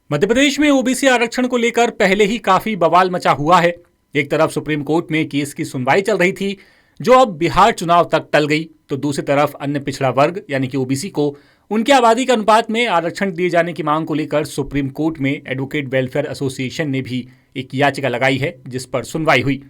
मध्य प्रदेश में ओबीसी आरक्षण को लेकर पहले ही काफी बवाल मचा हुआ है। एक तरफ सुप्रीम कोर्ट में केस की सुनवाई चल रही थी, जो अब बिहार चुनाव तक टल गई, तो दूसरी तरफ अन्य पिछड़ा वर्ग यानी कि ओबीसी को उनकी आबादी के अनुपात में आरक्षण दिए जाने की मांग को लेकर सुप्रीम कोर्ट में एडवोकेट वेलफेयर एसोसिएशन ने भी एक याचिका लगाई है, जिस पर सुनवाई हुई।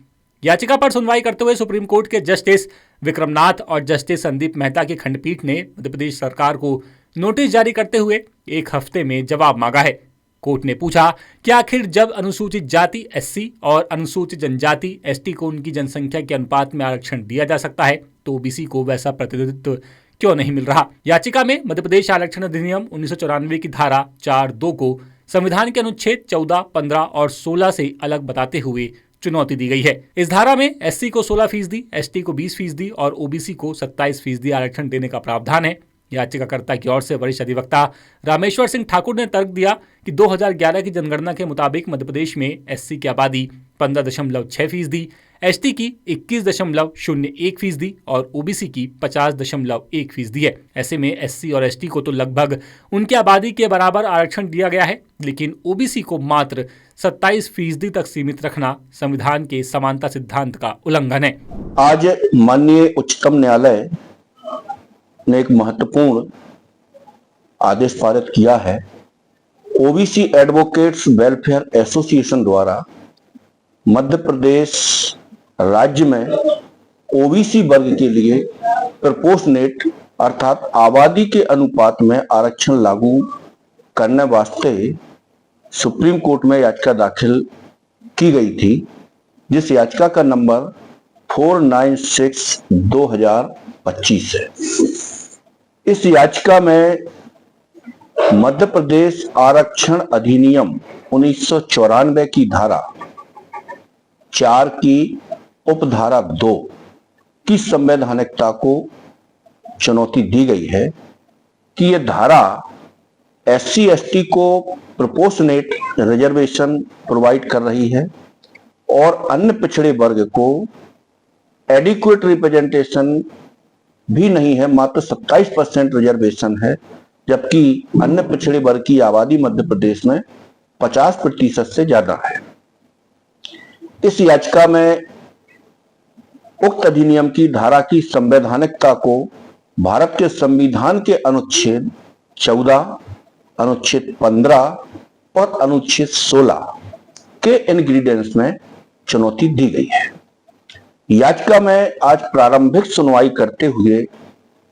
याचिका पर सुनवाई करते हुए सुप्रीम कोर्ट के जस्टिस विक्रमनाथ और जस्टिस संदीप मेहता की खंडपीठ ने मध्य प्रदेश सरकार को नोटिस जारी करते हुए 1 हफ्ते में जवाब मांगा है। कोर्ट ने पूछा कि आखिर जब अनुसूचित जाति एससी और अनुसूचित जनजाति एसटी को उनकी जनसंख्या के अनुपात में आरक्षण दिया जा सकता है, तो ओबीसी को वैसा प्रतिनिधित्व क्यों नहीं मिल रहा। याचिका में मध्य प्रदेश आरक्षण अधिनियम 1994 की धारा 4(2) को संविधान के अनुच्छेद 14, 15 और 16 से अलग बताते हुए चुनौती दी गई है। इस धारा में एससी को 16%, एसटी को 20% और ओबीसी को 27% आरक्षण देने का प्रावधान है। याचिकाकर्ता की ओर से वरिष्ठ अधिवक्ता रामेश्वर सिंह ठाकुर ने तर्क दिया कि 2011 की जनगणना के मुताबिक मध्य प्रदेश में एससी की आबादी 15.6%, एसटी की 21.01% और ओबीसी की 50.1% है। ऐसे में एससी और एसटी को तो लगभग उनकी आबादी के बराबर आरक्षण दिया गया है, लेकिन ओबीसी को मात्र 27% तक सीमित रखना संविधान के समानता सिद्धांत का उल्लंघन है। आज माननीय उच्चतम न्यायालय ने एक महत्वपूर्ण आदेश पारित किया है। ओबीसी एडवोकेट्स वेलफेयर एसोसिएशन द्वारा मध्य प्रदेश राज्य में ओबीसी वर्ग के लिए प्रोपोर्शनेट अर्थात आबादी के अनुपात में आरक्षण लागू करने वास्ते सुप्रीम कोर्ट में याचिका दाखिल की गई थी, जिस याचिका का नंबर 496/2025 है। इस याचिका में मध्य प्रदेश आरक्षण अधिनियम 1994 की धारा 4 की उपधारा 2 की संवैधानिकता को चुनौती दी गई है कि यह धारा एससी एसटी को प्रोपोर्शनेट रिजर्वेशन प्रोवाइड कर रही है और अन्य पिछड़े वर्ग को एडिक्वेट रिप्रेजेंटेशन भी नहीं है, मात्र 27% रिजर्वेशन है, जबकि अन्य पिछड़े वर्ग की आबादी मध्य प्रदेश में 50% से ज्यादा है। इस याचिका में उक्त अधिनियम की धारा की संवैधानिकता को भारत के संविधान के अनुच्छेद 14, अनुच्छेद 15 और अनुच्छेद 16 के इंग्रीडिएंट्स में चुनौती दी गई है। याचिका में आज प्रारंभिक सुनवाई करते हुए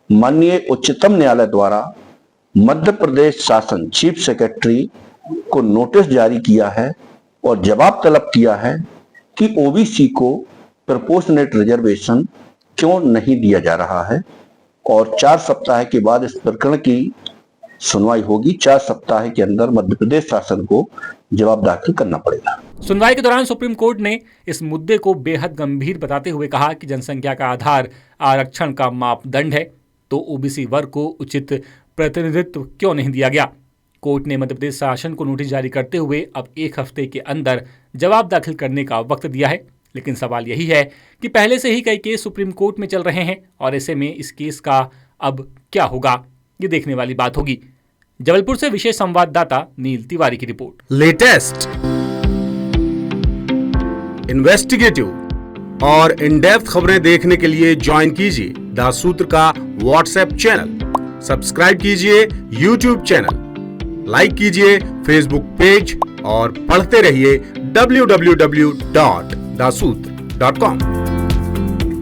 माननीय उच्चतम न्यायालय द्वारा मध्य प्रदेश शासन चीफ सेक्रेटरी को नोटिस जारी किया है और जवाब तलब किया है कि ओबीसी को प्रोपोर्शनेट रिजर्वेशन क्यों नहीं दिया जा रहा है और 4 सप्ताह के बाद इस प्रकरण की सुनवाई होगी। 4 सप्ताह के अंदर मध्य प्रदेश शासन को जवाब दाखिल करना पड़ेगा। सुनवाई के दौरान सुप्रीम कोर्ट ने इस मुद्दे को बेहद गंभीर बताते हुए कहा कि जनसंख्या का आधार आरक्षण का मापदंड है, तो ओबीसी वर्ग को उचित प्रतिनिधित्व क्यों नहीं दिया गया। कोर्ट ने मध्य प्रदेश शासन को नोटिस जारी करते हुए अब 1 हफ्ते के अंदर जवाब दाखिल करने का वक्त दिया है, लेकिन सवाल यही है कि पहले से ही कई केस सुप्रीम कोर्ट में चल रहे हैं और ऐसे में इस केस का अब क्या होगा, ये देखने वाली बात होगी। जबलपुर से विशेष संवाददाता नील तिवारी की रिपोर्ट। लेटेस्ट, इन्वेस्टिगेटिव और इन डेप्थ खबरें देखने के लिए ज्वाइन कीजिए द सूत्र का व्हाट्सएप चैनल, सब्सक्राइब कीजिए यूट्यूब चैनल, लाइक कीजिए फेसबुक पेज और पढ़ते रहिए www.daसूत्र.com।